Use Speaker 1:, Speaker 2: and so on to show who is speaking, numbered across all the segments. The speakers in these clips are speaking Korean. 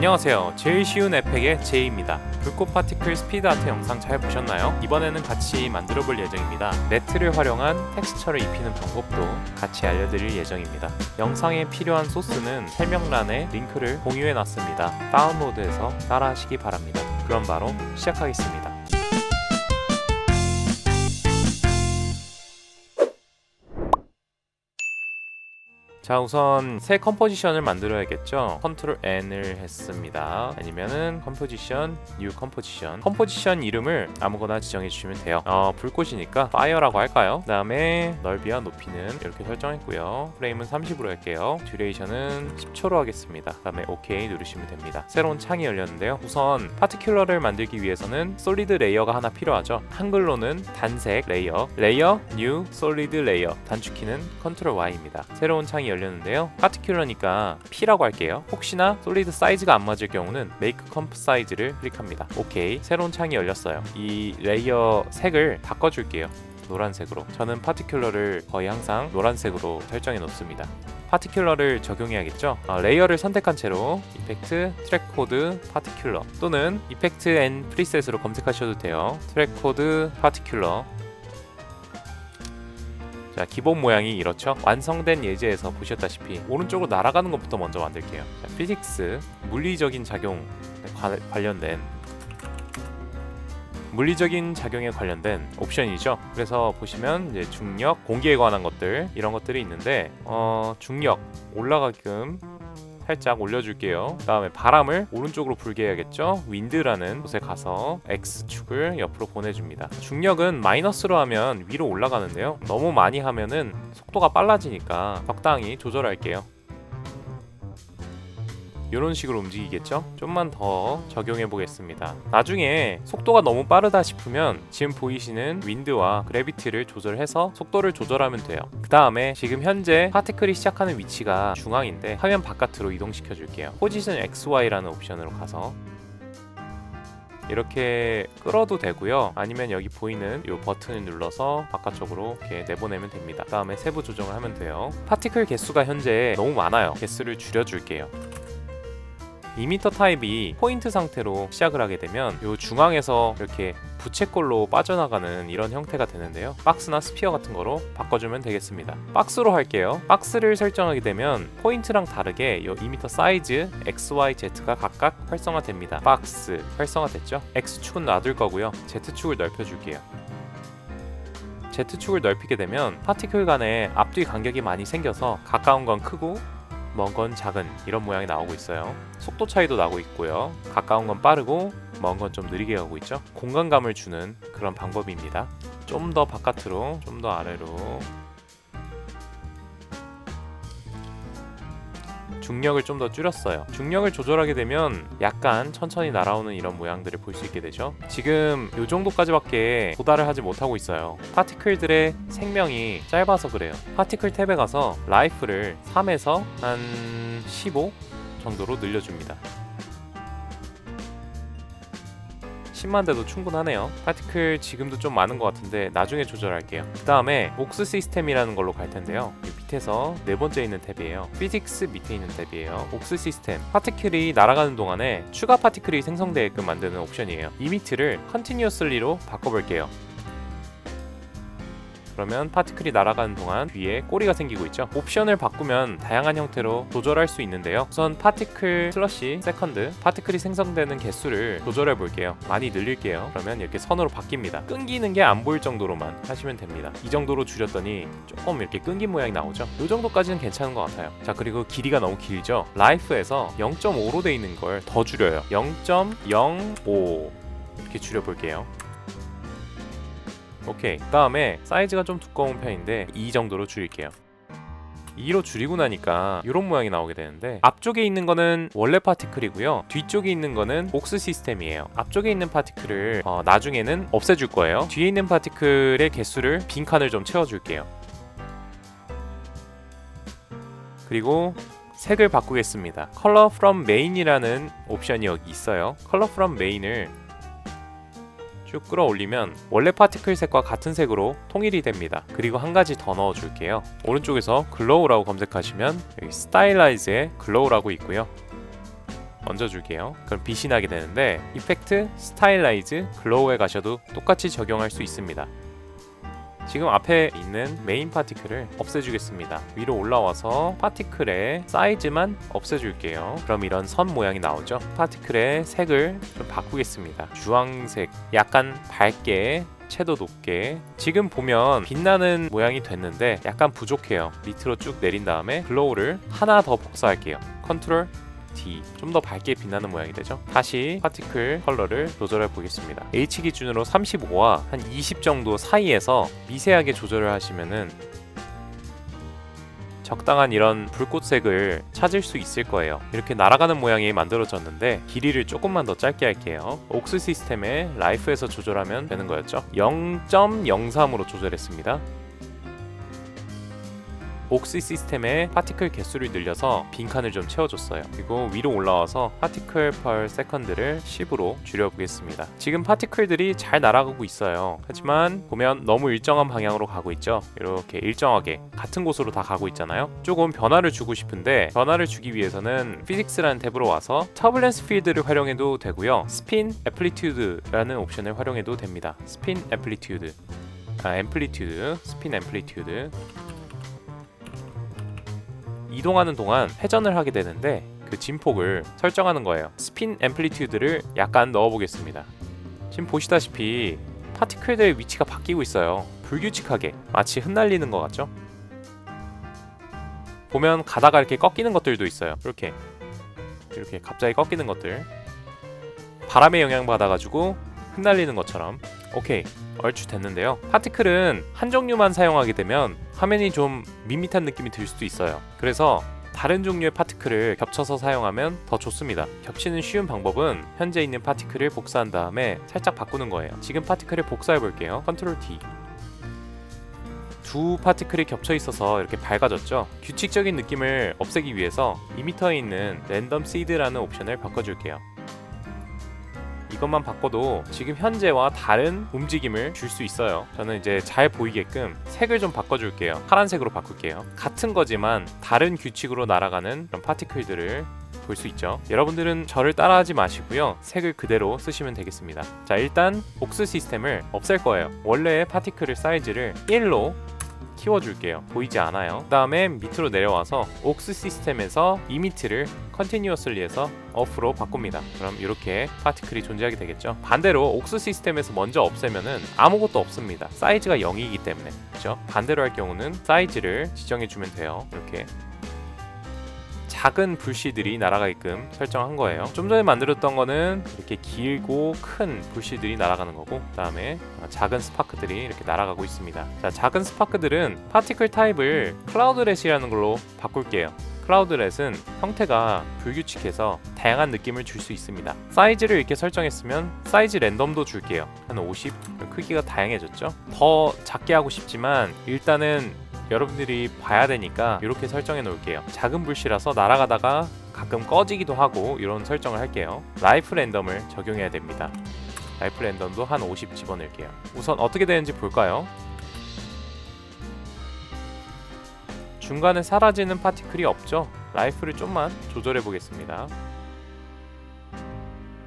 Speaker 1: 안녕하세요. 제일 쉬운 에펙의 제이입니다. 불꽃 파티클 스피드 아트 영상 잘 보셨나요? 이번에는 같이 만들어 볼 예정입니다. 매트를 활용한 텍스처를 입히는 방법도 같이 알려드릴 예정입니다. 영상에 필요한 소스는 설명란에 링크를 공유해 놨습니다. 다운로드해서 따라하시기 바랍니다. 그럼 바로 시작하겠습니다. 자, 우선 새 컴포지션을 만들어야겠죠. 컨트롤 N을 했습니다. 아니면은 컴포지션, 뉴 컴포지션. 컴포지션 이름을 아무거나 지정해 주시면 돼요. 불꽃이니까 파이어라고 할까요? 그 다음에 넓이와 높이는 이렇게 설정했고요. 프레임은 30으로 할게요. 듀레이션은 10초로 하겠습니다. 그 다음에 OK 누르시면 됩니다. 새로운 창이 열렸는데요. 우선 파티큘러를 만들기 위해서는 솔리드 레이어가 하나 필요하죠. 한글로는 단색 레이어, 뉴 솔리드 레이어. 단축키는 컨트롤 Y입니다. 새로운 창이 열렸는데요. 파티큘러니까 P라고 할게요. 혹시나 솔리드 사이즈가 안 맞을 경우는 Make Comp Size를 클릭합니다. 오케이. 새로운 창이 열렸어요. 이 레이어 색을 바꿔줄게요. 노란색으로. 저는 파티큘러를 거의 항상 노란색으로 설정해 놓습니다. 파티큘러를 적용해야겠죠. 레이어를 선택한 채로 이펙트, 트랙 코드, 파티큘러 또는 이펙트 앤 프리셋으로 검색하셔도 돼요. 트랙 코드, 파티큘러. 자, 기본 모양이 이렇죠. 완성된 예제에서 보셨다시피 오른쪽으로 날아가는 것부터 먼저 만들게요. 자, 피직스, 물리적인 작용에 관련된 옵션이죠. 그래서 보시면 이제 중력, 공기에 관한 것들 이런 것들이 있는데 중력 올라가게끔 살짝 올려줄게요. 그 다음에 바람을 오른쪽으로 불게 해야겠죠. 윈드라는 곳에 가서 X축을 옆으로 보내줍니다. 중력은 마이너스로 하면 위로 올라가는데요. 너무 많이 하면은 속도가 빨라지니까 적당히 조절할게요. 이런 식으로 움직이겠죠? 좀만 더 적용해 보겠습니다. 나중에 속도가 너무 빠르다 싶으면 지금 보이시는 윈드와 그래비티를 조절해서 속도를 조절하면 돼요. 그 다음에 지금 현재 파티클이 시작하는 위치가 중앙인데 화면 바깥으로 이동시켜 줄게요. 포지션 XY라는 옵션으로 가서 이렇게 끌어도 되고요. 아니면 여기 보이는 이 버튼을 눌러서 바깥쪽으로 이렇게 내보내면 됩니다. 그 다음에 세부 조정을 하면 돼요. 파티클 개수가 현재 너무 많아요. 개수를 줄여줄게요. 이미터 타입이 포인트 상태로 시작을 하게 되면 이 중앙에서 이렇게 부채꼴로 빠져나가는 이런 형태가 되는데요. 박스나 스피어 같은 거로 바꿔주면 되겠습니다. 박스로 할게요. 박스를 설정하게 되면 포인트랑 다르게 이 이미터 사이즈 XY, Z가 각각 활성화됩니다. 박스 활성화됐죠? X축은 놔둘 거고요. Z축을 넓혀줄게요. Z축을 넓히게 되면 파티클 간에 앞뒤 간격이 많이 생겨서 가까운 건 크고 먼 건 작은 이런 모양이 나오고 있어요. 속도 차이도 나고 있고요. 가까운 건 빠르고 먼 건 좀 느리게 가고 있죠. 공간감을 주는 그런 방법입니다. 좀 더 바깥으로, 좀 더 아래로. 중력을 좀 더 줄였어요. 중력을 조절하게 되면 약간 천천히 날아오는 이런 모양들을 볼 수 있게 되죠. 지금 이 정도까지밖에 도달을 하지 못하고 있어요. 파티클들의 생명이 짧아서 그래요. 파티클 탭에 가서 라이프를 3에서 한 15 정도로 늘려줍니다. 10만 대도 충분하네요. 파티클 지금도 좀 많은 것 같은데 나중에 조절할게요. 그 다음에 옥스 시스템이라는 걸로 갈 텐데요. 밑에서 네 번째 있는 탭이에요. 피직스 밑에 있는 탭이에요. 옥스 시스템. 파티클이 날아가는 동안에 추가 파티클이 생성되게끔 만드는 옵션이에요. 이미트를 컨티뉴어슬리로 바꿔볼게요. 그러면 파티클이 날아가는 동안 뒤에 꼬리가 생기고 있죠. 옵션을 바꾸면 다양한 형태로 조절할 수 있는데요. 우선 파티클 슬러시 세컨드, 파티클이 생성되는 개수를 조절해 볼게요. 많이 늘릴게요. 그러면 이렇게 선으로 바뀝니다. 끊기는 게 안 보일 정도로만 하시면 됩니다. 이 정도로 줄였더니 조금 이렇게 끊긴 모양이 나오죠. 이 정도까지는 괜찮은 것 같아요. 자, 그리고 길이가 너무 길죠. 라이프에서 0.5로 돼 있는 걸 더 줄여요. 0.05 이렇게 줄여볼게요. 오케이. 그 다음에 사이즈가 좀 두꺼운 편인데 2 정도로 줄일게요. 2로 줄이고 나니까 이런 모양이 나오게 되는데 앞쪽에 있는 거는 원래 파티클이고요. 뒤쪽에 있는 거는 옥스 시스템이에요. 앞쪽에 있는 파티클을 나중에는 없애줄 거예요. 뒤에 있는 파티클의 개수를 빈칸을 좀 채워줄게요. 그리고 색을 바꾸겠습니다. Color from Main이라는 옵션이 여기 있어요. Color from Main을 쭉 끌어올리면 원래 파티클 색과 같은 색으로 통일이 됩니다. 그리고 한 가지 더 넣어줄게요. 오른쪽에서 글로우라고 검색하시면 여기 스타일라이즈에 글로우라고 있고요. 얹어줄게요. 그럼 빛이 나게 되는데 이펙트, 스타일라이즈, 글로우에 가셔도 똑같이 적용할 수 있습니다. 지금 앞에 있는 메인 파티클을 없애주겠습니다. 위로 올라와서 파티클의 사이즈만 없애줄게요. 그럼 이런 선 모양이 나오죠. 파티클의 색을 좀 바꾸겠습니다. 주황색, 약간 밝게, 채도 높게. 지금 보면 빛나는 모양이 됐는데 약간 부족해요. 밑으로 쭉 내린 다음에 글로우를 하나 더 복사할게요. 컨트롤 D. 좀 더 밝게 빛나는 모양이 되죠. 다시 파티클 컬러를 조절해 보겠습니다. H 기준으로 35와 한 20 정도 사이에서 미세하게 조절을 하시면은 적당한 이런 불꽃색을 찾을 수 있을 거예요. 이렇게 날아가는 모양이 만들어졌는데 길이를 조금만 더 짧게 할게요. 옥스 시스템의 라이프에서 조절하면 되는 거였죠. 0.03으로 조절했습니다. 옥시 시스템의 파티클 개수를 늘려서 빈칸을 좀 채워줬어요. 그리고 위로 올라와서 파티클 per second를 10으로 줄여보겠습니다. 지금 파티클들이 잘 날아가고 있어요. 하지만 보면 너무 일정한 방향으로 가고 있죠. 이렇게 일정하게 같은 곳으로 다 가고 있잖아요. 조금 변화를 주고 싶은데 변화를 주기 위해서는 피직스라는 탭으로 와서 터뷸런스 필드를 활용해도 되고요. 스핀 애플리튜드라는 옵션을 활용해도 됩니다. 스핀 애플리튜드, 앰플리튜드, 스핀 앰플리튜드. 이동하는 동안 회전을 하게 되는데 그 진폭을 설정하는 거예요. 스핀 앰플리튜드를 약간 넣어보겠습니다. 지금 보시다시피 파티클들의 위치가 바뀌고 있어요. 불규칙하게 마치 흩날리는 것 같죠? 보면 가다가 이렇게 꺾이는 것들도 있어요. 이렇게 갑자기 꺾이는 것들, 바람에 영향받아가지고 흩날리는 것처럼. 오케이, 얼추 됐는데요. 파티클은 한 종류만 사용하게 되면 화면이 좀 밋밋한 느낌이 들 수도 있어요. 그래서 다른 종류의 파티클을 겹쳐서 사용하면 더 좋습니다. 겹치는 쉬운 방법은 현재 있는 파티클을 복사한 다음에 살짝 바꾸는 거예요. 지금 파티클을 복사해 볼게요. 컨트롤 D. 두 파티클이 겹쳐 있어서 이렇게 밝아졌죠. 규칙적인 느낌을 없애기 위해서 이미터에 있는 랜덤 시드라는 옵션을 바꿔줄게요. 이것만 바꿔도 지금 현재와 다른 움직임을 줄 수 있어요. 저는 이제 잘 보이게끔 색을 좀 바꿔줄게요. 파란색으로 바꿀게요. 같은 거지만 다른 규칙으로 날아가는 그런 파티클들을 볼 수 있죠. 여러분들은 저를 따라하지 마시고요. 색을 그대로 쓰시면 되겠습니다. 자, 일단 옥스 시스템을 없앨 거예요. 원래의 파티클의 사이즈를 1로 키워줄게요. 보이지 않아요. 그 다음에 밑으로 내려와서 옥스 시스템에서 이미트를 컨티뉴어슬리 해서 off로 바꿉니다. 그럼 이렇게 파티클이 존재하게 되겠죠. 반대로 옥스 시스템에서 먼저 없애면은 아무것도 없습니다. 사이즈가 0이기 때문에. 그렇죠? 반대로 할 경우는 사이즈를 지정해 주면 돼요. 이렇게 작은 불씨들이 날아가게끔 설정한 거예요. 좀 전에 만들었던 거는 이렇게 길고 큰 불씨들이 날아가는 거고, 그 다음에 작은 스파크들이 이렇게 날아가고 있습니다. 자, 작은 스파크들은 파티클 타입을 클라우드렛이라는 걸로 바꿀게요. 클라우드렛은 형태가 불규칙해서 다양한 느낌을 줄 수 있습니다. 사이즈를 이렇게 설정했으면 사이즈 랜덤도 줄게요. 한 50. 크기가 다양해졌죠. 더 작게 하고 싶지만 일단은 여러분들이 봐야 되니까 이렇게 설정해 놓을게요. 작은 불씨라서 날아가다가 가끔 꺼지기도 하고 이런 설정을 할게요. 라이프 랜덤을 적용해야 됩니다. 라이프 랜덤도 한 50 집어넣을게요. 우선 어떻게 되는지 볼까요? 중간에 사라지는 파티클이 없죠? 라이프를 좀만 조절해 보겠습니다.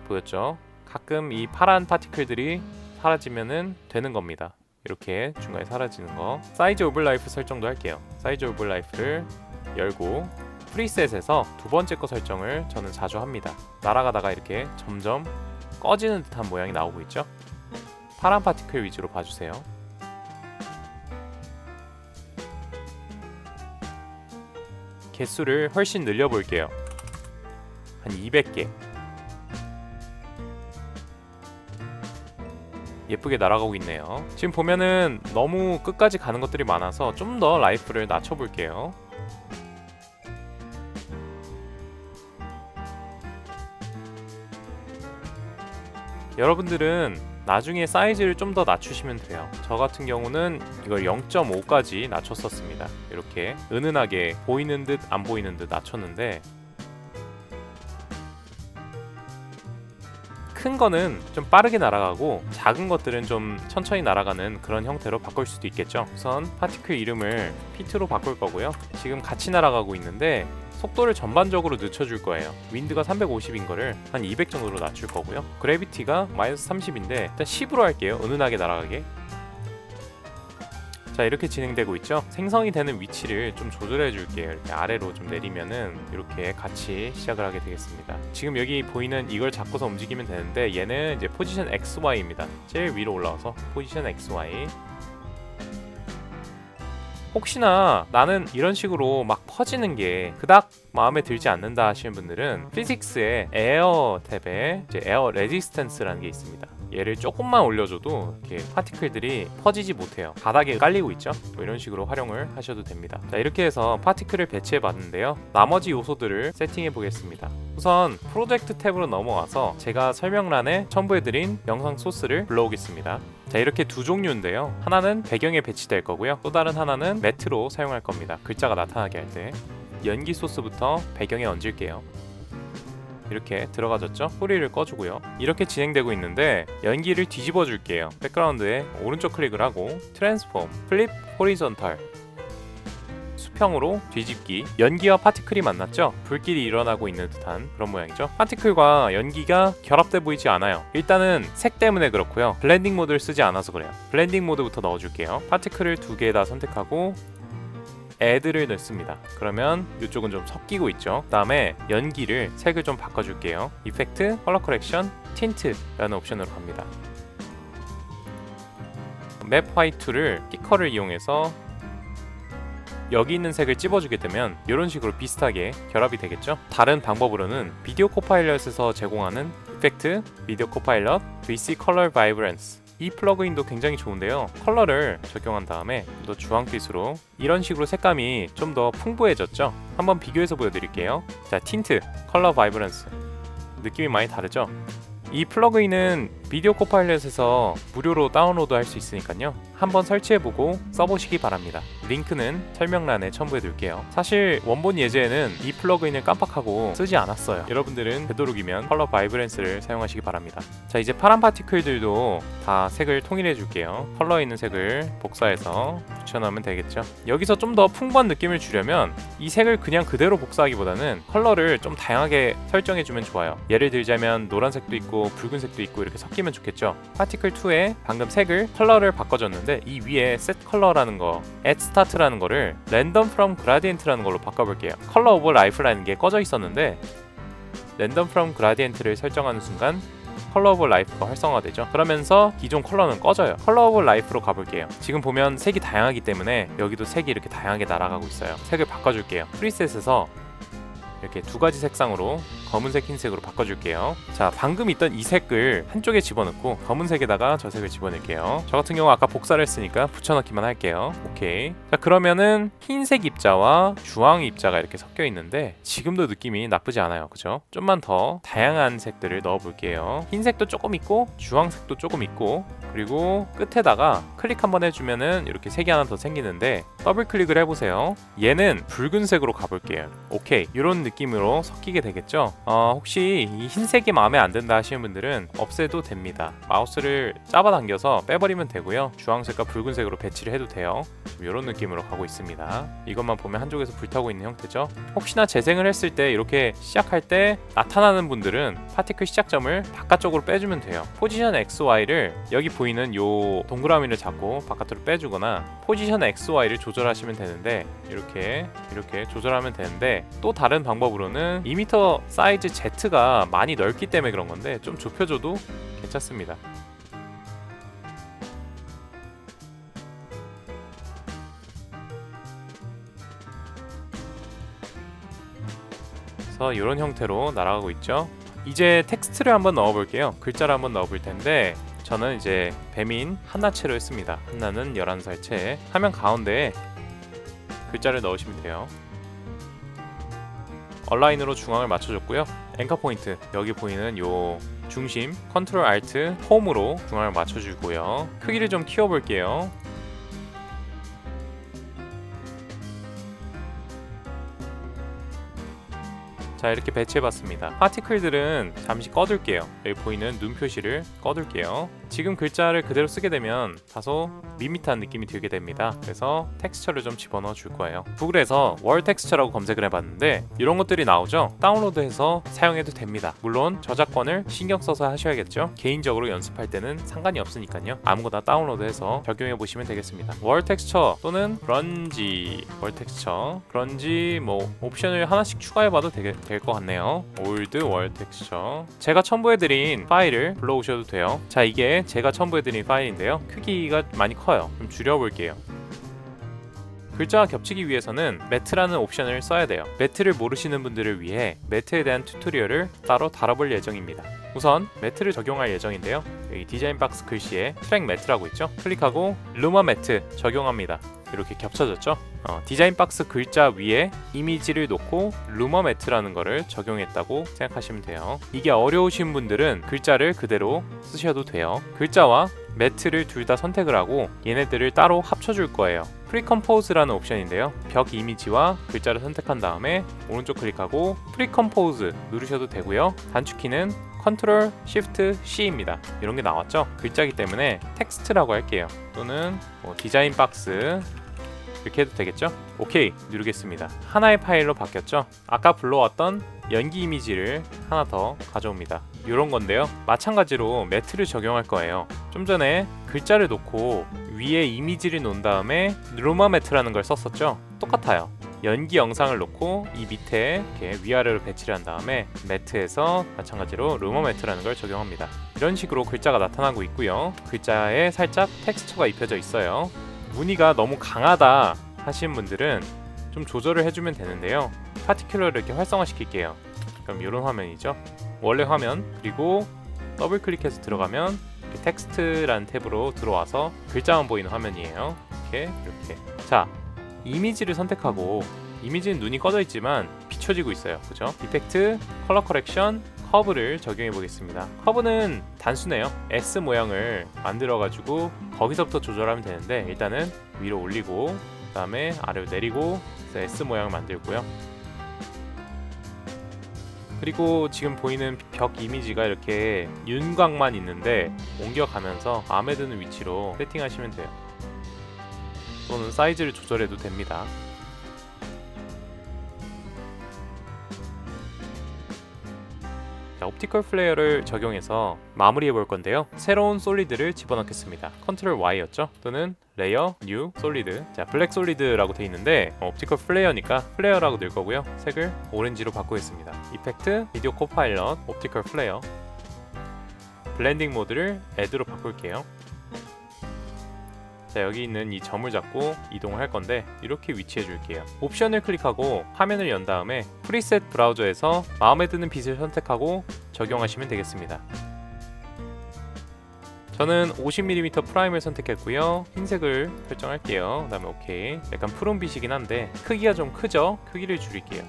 Speaker 1: 보였죠? 가끔 이 파란 파티클들이 사라지면은 되는 겁니다. 이렇게 중간에 사라지는 거. 사이즈 오브 라이프 설정도 할게요. 사이즈 오브 라이프를 열고 프리셋에서 두 번째 거 설정을 저는 자주 합니다. 날아가다가 이렇게 점점 꺼지는 듯한 모양이 나오고 있죠. 파란 파티클 위주로 봐주세요. 개수를 훨씬 늘려볼게요. 한 200개. 예쁘게 날아가고 있네요. 지금 보면은 너무 끝까지 가는 것들이 많아서 좀 더 라이프를 낮춰볼게요. 여러분들은 나중에 사이즈를 좀 더 낮추시면 돼요. 저 같은 경우는 이걸 0.5까지 낮췄었습니다. 이렇게 은은하게 보이는 듯 안 보이는 듯 낮췄는데, 큰 거는 좀 빠르게 날아가고 작은 것들은 좀 천천히 날아가는 그런 형태로 바꿀 수도 있겠죠. 우선 파티클 이름을 피트로 바꿀 거고요. 지금 같이 날아가고 있는데 속도를 전반적으로 늦춰줄 거예요. 윈드가 350인 거를 한 200 정도로 낮출 거고요. 그래비티가 마이너스 30인데 일단 10으로 할게요. 은은하게 날아가게. 자, 이렇게 진행되고 있죠. 생성이 되는 위치를 좀 조절해 줄게요. 이렇게 아래로 좀 내리면은 이렇게 같이 시작을 하게 되겠습니다. 지금 여기 보이는 이걸 잡고서 움직이면 되는데 얘는 이제 포지션 XY입니다. 제일 위로 올라와서 포지션 XY. 혹시나 나는 이런 식으로 막 퍼지는 게 그닥 마음에 들지 않는다 하시는 분들은 피직스의 에어 탭에 이제 에어 레지스턴스라는 게 있습니다. 얘를 조금만 올려줘도 이렇게 파티클들이 퍼지지 못해요. 바닥에 깔리고 있죠. 뭐 이런 식으로 활용을 하셔도 됩니다. 자, 이렇게 해서 파티클을 배치해 봤는데요. 나머지 요소들을 세팅해 보겠습니다. 우선 프로젝트 탭으로 넘어와서 제가 설명란에 첨부해드린 영상 소스를 불러오겠습니다. 자, 이렇게 두 종류인데요. 하나는 배경에 배치될 거고요. 또 다른 하나는 매트로 사용할 겁니다. 글자가 나타나게 할 때 연기 소스부터 배경에 얹을게요. 이렇게 들어가졌죠? 소리를 꺼주고요. 이렇게 진행되고 있는데 연기를 뒤집어 줄게요. 백그라운드에 오른쪽 클릭을 하고 트랜스폼, 플립, 호리존탈, 수평으로 뒤집기. 연기와 파티클이 만났죠? 불길이 일어나고 있는 듯한 그런 모양이죠. 파티클과 연기가 결합돼 보이지 않아요. 일단은 색 때문에 그렇고요. 블렌딩 모드를 쓰지 않아서 그래요. 블렌딩 모드부터 넣어줄게요. 파티클을 두 개 다 선택하고 애드를 넣습니다. 그러면 이쪽은 좀 섞이고 있죠. 그 다음에 연기를 색을 좀 바꿔줄게요. 이펙트, 컬러 커렉션, 틴트라는 옵션으로 갑니다. 맵 화이트를 피커를 이용해서 여기 있는 색을 찝어주게 되면 이런 식으로 비슷하게 결합이 되겠죠. 다른 방법으로는 비디오 코파일럿에서 제공하는 이펙트, 비디오 코파일럿, VC 컬러 바이브런스, 이 플러그인도 굉장히 좋은데요. 컬러를 적용한 다음에 또 주황빛으로 이런 식으로 색감이 좀 더 풍부해졌죠. 한번 비교해서 보여드릴게요. 자, 틴트, 컬러 바이브런스 느낌이 많이 다르죠. 이 플러그인은 비디오 코파일럿에서 무료로 다운로드 할 수 있으니까요. 한번 설치해보고 써보시기 바랍니다. 링크는 설명란에 첨부해둘게요. 사실 원본 예제에는 이 플러그인을 깜빡하고 쓰지 않았어요. 여러분들은 되도록이면 컬러 바이브런스를 사용하시기 바랍니다. 자, 이제 파란 파티클들도 다 색을 통일해줄게요. 컬러에 있는 색을 복사해서 붙여넣으면 되겠죠. 여기서 좀 더 풍부한 느낌을 주려면 이 색을 그냥 그대로 복사하기보다는 컬러를 좀 다양하게 설정해주면 좋아요. 예를 들자면 노란색도 있고 붉은색도 있고 이렇게 섞이면 좋겠죠. 파티클 2에 방금 색을 컬러를 바꿔줬는데 이 위에 set 컬러라는 거, add start라는 거를 random from gradient라는 걸로 바꿔볼게요. 컬러 오버 라이프라는 게 꺼져 있었는데 random from gradient를 설정하는 순간 컬러 오브 라이프가 활성화되죠. 그러면서 기존 컬러는 꺼져요. 컬러 오브 라이프로 가볼게요. 지금 보면 색이 다양하기 때문에 여기도 색이 이렇게 다양하게 날아가고 있어요. 색을 바꿔줄게요. 프리셋에서 이렇게 두 가지 색상으로 검은색, 흰색으로 바꿔줄게요. 자, 방금 있던 이 색을 한쪽에 집어넣고 검은색에다가 저 색을 집어넣을게요. 저 같은 경우 아까 복사를 했으니까 붙여넣기만 할게요. 오케이. 자, 그러면은 흰색 입자와 주황 입자가 이렇게 섞여 있는데 지금도 느낌이 나쁘지 않아요. 그죠? 좀만 더 다양한 색들을 넣어볼게요. 흰색도 조금 있고 주황색도 조금 있고 그리고 끝에다가 클릭 한번 해주면은 이렇게 색이 하나 더 생기는데 더블 클릭을 해보세요. 얘는 붉은색으로 가볼게요. 오케이. 이런 느낌으로 섞이게 되겠죠? 혹시 이 흰색이 마음에 안 든다 하시는 분들은 없애도 됩니다. 마우스를 잡아당겨서 빼버리면 되고요. 주황색과 붉은색으로 배치를 해도 돼요. 이런 느낌으로 가고 있습니다. 이것만 보면 한쪽에서 불타고 있는 형태죠. 혹시나 재생을 했을 때 이렇게 시작할 때 나타나는 분들은 파티클 시작점을 바깥쪽으로 빼주면 돼요. 포지션 XY를 여기 보이는 요 동그라미를 잡고 바깥으로 빼주거나 포지션 XY를 조절하시면 되는데 이렇게 조절하면 되는데 또 다른 방법으로는 2m 사이즈 Z가 많이 넓기 때문에 그런 건데 좀 좁혀줘도 괜찮습니다. 그래서 이런 형태로 날아가고 있죠. 이제 텍스트를 한번 넣어볼게요. 글자를 한번 넣어볼 텐데 저는 이제 배민 한나체로 했습니다. 한나는 11살 채. 화면 가운데에 글자를 넣으시면 돼요. 얼라인으로 중앙을 맞춰줬고요. 앵커 포인트 여기 보이는 요 중심 컨트롤 알트 홈으로 중앙을 맞춰주고요. 크기를 좀 키워볼게요. 자, 이렇게 배치해봤습니다. 파티클들은 잠시 꺼둘게요. 여기 보이는 눈 표시를 꺼둘게요. 지금 글자를 그대로 쓰게 되면 다소 밋밋한 느낌이 들게 됩니다. 그래서 텍스처를 좀 집어넣어 줄 거예요. 구글에서 월 텍스처라고 검색을 해봤는데 이런 것들이 나오죠. 다운로드해서 사용해도 됩니다. 물론 저작권을 신경 써서 하셔야겠죠. 개인적으로 연습할 때는 상관이 없으니까요. 아무거나 다운로드해서 적용해 보시면 되겠습니다. 월 텍스처 또는 그런지 월 텍스처 그런지 뭐 옵션을 하나씩 추가해봐도 될 것 같네요. 올드 월 텍스처 제가 첨부해드린 파일을 불러오셔도 돼요. 자, 이게 제가 첨부해드린 파일인데요. 크기가 많이 커요. 좀 줄여볼게요. 글자와 겹치기 위해서는 매트라는 옵션을 써야 돼요. 매트를 모르시는 분들을 위해 매트에 대한 튜토리얼을 따로 다뤄볼 예정입니다. 우선 매트를 적용할 예정인데요. 여기 디자인 박스 글씨에 트랙 매트라고 있죠. 클릭하고 루머 매트 적용합니다. 이렇게 겹쳐졌죠. 디자인 박스 글자 위에 이미지를 놓고 루머 매트라는 거를 적용했다고 생각하시면 돼요. 이게 어려우신 분들은 글자를 그대로 쓰셔도 돼요. 글자와 매트를 둘 다 선택을 하고 얘네들을 따로 합쳐줄 거예요. 프리컴포즈라는 옵션인데요. 벽 이미지와 글자를 선택한 다음에 오른쪽 클릭하고 프리컴포즈 누르셔도 되고요. 단축키는 컨트롤 쉬프트 C입니다. 이런 게 나왔죠? 글자이기 때문에 텍스트라고 할게요. 또는 디자인 박스 이렇게 해도 되겠죠? 오케이 누르겠습니다. 하나의 파일로 바뀌었죠? 아까 불러왔던 연기 이미지를 하나 더 가져옵니다. 이런 건데요. 마찬가지로 매트를 적용할 거예요. 좀 전에 글자를 놓고 위에 이미지를 놓은 다음에 루머 매트라는 걸 썼었죠? 똑같아요. 연기 영상을 놓고 이 밑에 이렇게 위아래로 배치를 한 다음에 매트에서 마찬가지로 루머 매트라는 걸 적용합니다. 이런 식으로 글자가 나타나고 있고요. 글자에 살짝 텍스처가 입혀져 있어요. 무늬가 너무 강하다 하시는 분들은 좀 조절을 해주면 되는데요. 파티큘러를 이렇게 활성화 시킬게요. 그럼 이런 화면이죠. 원래 화면 그리고 더블 클릭해서 들어가면 텍스트라는 탭으로 들어와서 글자만 보이는 화면이에요. 이렇게 자, 이미지를 선택하고 이미지는 눈이 꺼져 있지만 비춰지고 있어요. 그죠? 이펙트, 컬러 커렉션, 커브를 적용해 보겠습니다. 커브는 단순해요. S 모양을 만들어 가지고 거기서부터 조절하면 되는데 일단은 위로 올리고 그 다음에 아래로 내리고 S 모양을 만들고요. 그리고 지금 보이는 벽 이미지가 이렇게 윤곽만 있는데 옮겨가면서 마음에 드는 위치로 세팅하시면 돼요. 또는 사이즈를 조절해도 됩니다. 자, 옵티컬 플레이어를 적용해서 마무리해 볼 건데요. 새로운 솔리드를 집어넣겠습니다. 컨트롤 Y였죠? 또는 레이어, 뉴, 솔리드. 자, 블랙 솔리드라고 되어 있는데 옵티컬 플레이어니까 플레이어라고 늘 거고요. 색을 오렌지로 바꾸겠습니다. 이펙트, 비디오 코파일럿, 옵티컬 플레이어. 블렌딩 모드를 애드로 바꿀게요. 자, 여기 있는 이 점을 잡고 이동을 할 건데 이렇게 위치해 줄게요. 옵션을 클릭하고 화면을 연 다음에 프리셋 브라우저에서 마음에 드는 빛을 선택하고 적용하시면 되겠습니다. 저는 50mm 프라임을 선택했고요. 흰색을 설정할게요. 그 다음에 오케이. 약간 푸른빛이긴 한데 크기가 좀 크죠? 크기를 줄일게요.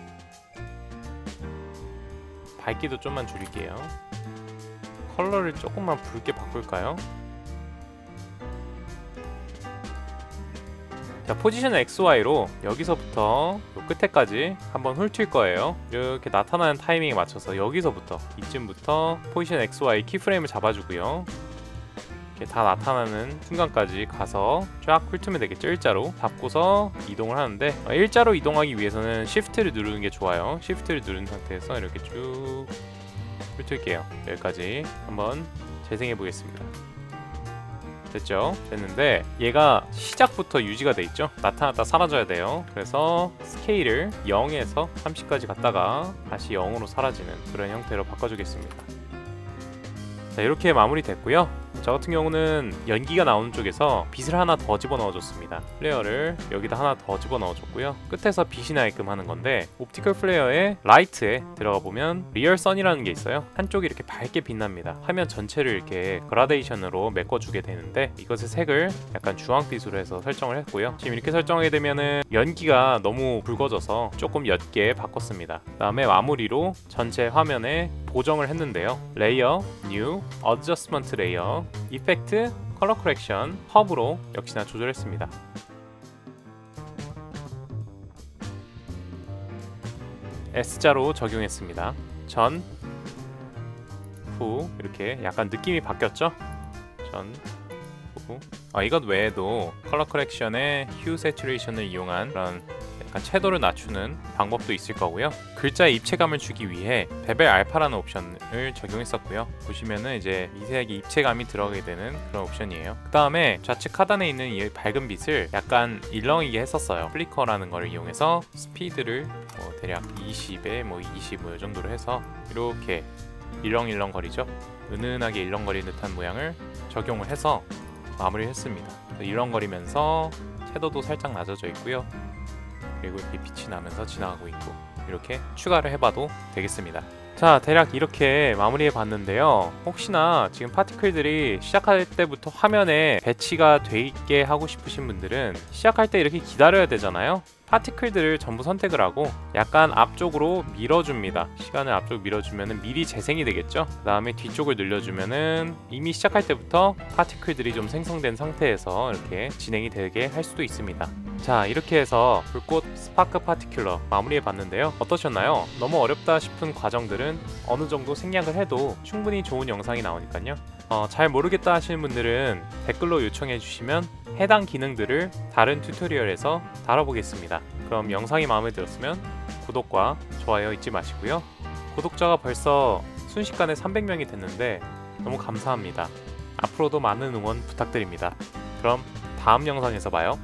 Speaker 1: 밝기도 좀만 줄일게요. 컬러를 조금만 붉게 바꿀까요? 자, 포지션 XY로 여기서부터 요 끝에까지 한번 훑을 거예요. 이렇게 나타나는 타이밍에 맞춰서 여기서부터 이쯤부터 포지션 XY 키프레임을 잡아주고요. 이렇게 다 나타나는 순간까지 가서 쫙 훑으면 되겠죠. 일자로 잡고서 이동을 하는데 일자로 이동하기 위해서는 Shift를 누르는 게 좋아요. Shift를 누른 상태에서 이렇게 쭉 훑을게요. 여기까지 한번 재생해 보겠습니다. 됐죠? 됐는데 얘가 시작부터 유지가 돼 있죠? 나타났다 사라져야 돼요. 그래서 스케일을 0에서 30까지 갔다가 다시 0으로 사라지는 그런 형태로 바꿔주겠습니다. 자, 이렇게 마무리 됐고요. 저 같은 경우는 연기가 나오는 쪽에서 빛을 하나 더 집어넣어 줬습니다. 플레이어를 여기다 하나 더 집어넣어 줬고요. 끝에서 빛이 나게끔 하는 건데 옵티컬 플레이어의 라이트에 들어가 보면 리얼 선이라는 게 있어요. 한쪽이 이렇게 밝게 빛납니다. 화면 전체를 이렇게 그라데이션으로 메꿔주게 되는데 이것의 색을 약간 주황빛으로 해서 설정을 했고요. 지금 이렇게 설정하게 되면은 연기가 너무 붉어져서 조금 옅게 바꿨습니다. 그 다음에 마무리로 전체 화면에 보정을 했는데요. 레이어, 뉴, 어저스먼트 레이어, 이펙트, 컬러 커렉션, 허브로 역시나 조절했습니다. S자로 적용했습니다. 전, 후 이렇게 약간 느낌이 바뀌었죠? 전 보고 이것 외에도 컬러 커렉션의 휴 세츄레이션을 이용한 그런 약간 채도를 낮추는 방법도 있을 거고요. 글자의 입체감을 주기 위해 베벨 알파라는 옵션을 적용했었고요. 보시면은 이제 미세하게 입체감이 들어가게 되는 그런 옵션이에요. 그 다음에 좌측 하단에 있는 이 밝은 빛을 약간 일렁이게 했었어요. 플리커라는 걸 이용해서 스피드를 대략 20에 20 이 정도로 해서 이렇게 일렁일렁 거리죠. 은은하게 일렁거리는 듯한 모양을 적용을 해서 마무리를 했습니다. 일렁거리면서 채도도 살짝 낮아져 있고요. 그리고 이렇게 빛이 나면서 지나가고 있고, 이렇게 추가를 해봐도 되겠습니다. 자, 대략 이렇게 마무리해 봤는데요. 혹시나 지금 파티클들이 시작할 때부터 화면에 배치가 돼 있게 하고 싶으신 분들은 시작할 때 이렇게 기다려야 되잖아요. 파티클들을 전부 선택을 하고 약간 앞쪽으로 밀어줍니다. 시간을 앞쪽으로 밀어주면 미리 재생이 되겠죠. 그 다음에 뒤쪽을 늘려주면은 이미 시작할 때부터 파티클들이 좀 생성된 상태에서 이렇게 진행이 되게 할 수도 있습니다. 자, 이렇게 해서 불꽃 스파크 파티큘러 마무리해 봤는데요. 어떠셨나요? 너무 어렵다 싶은 과정들은 어느 정도 생략을 해도 충분히 좋은 영상이 나오니까요. 잘 모르겠다 하시는 분들은 댓글로 요청해 주시면 해당 기능들을 다른 튜토리얼에서 다뤄보겠습니다. 그럼 영상이 마음에 들었으면 구독과 좋아요 잊지 마시고요. 구독자가 벌써 순식간에 300명이 됐는데 너무 감사합니다. 앞으로도 많은 응원 부탁드립니다. 그럼 다음 영상에서 봐요.